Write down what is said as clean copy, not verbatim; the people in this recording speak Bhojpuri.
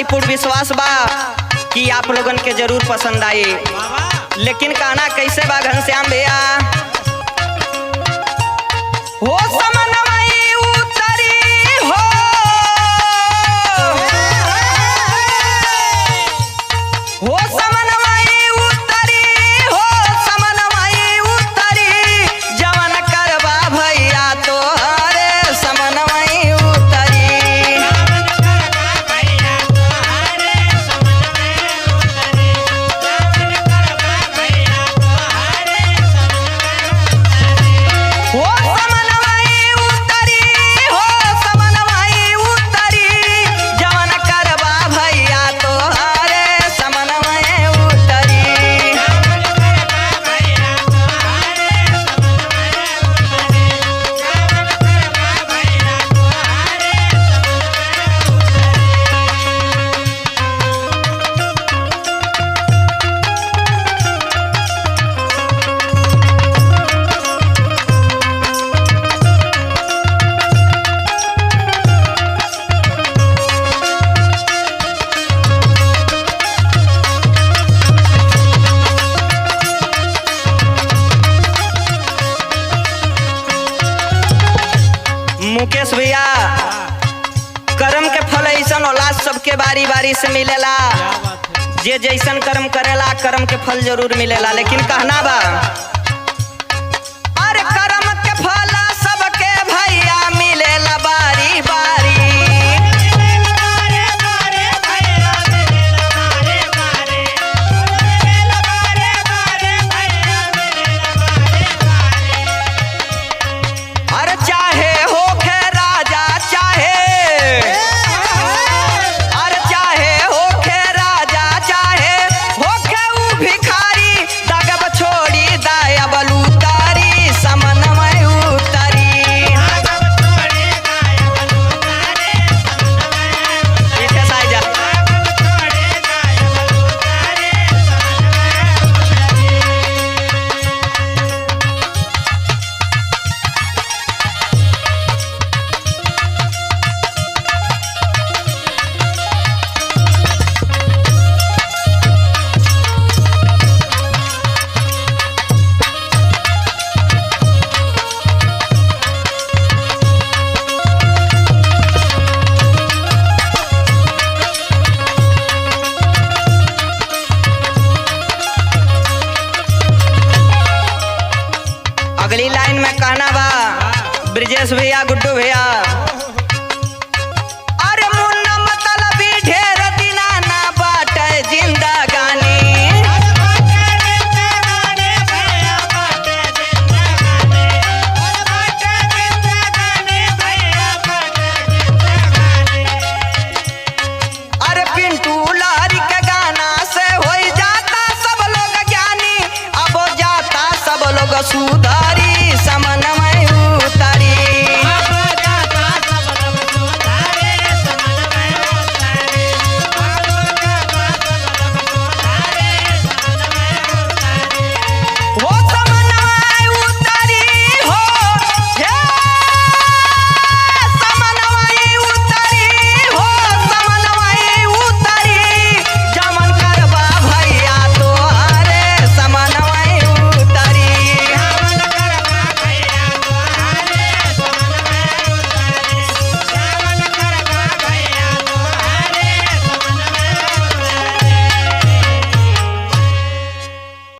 बनाई पूर्ण विश्वास बा कि आप लोगन के जरूर पसंद आई। लेकिन कहना कैसे बा घनश्याम भैया, हो समनवई उतरी हो, हो समनवई उतरी हो, समनवई उतरी जवन करवा भैया तोहरे समनवई उतरी। हो समनवई उतरी हो, समनवई उतरी जवन करवा भैया तोहरे समनवई उतरी। मुकेश भैया, कर्म के फल ऐसन होला सबके बारी बारी से मिलेला। जे जैसन कर्म करेला कर्म के फल जरूर मिलेला। लेकिन कहना बा, अरे कर्म के फल सबके भैया मिलेला बारी बारी। अरे चाहे होखे राजा चाहे, अरे चाहे होखे राजा चाहे होखे ऊ भिखारी, दगब छोड़ी दायब लूतारी समनवई उतरी। पीछे से आ जा। अगली लाइन में कहना बा, ब्रिजेश भैया, गुड्डू भैया,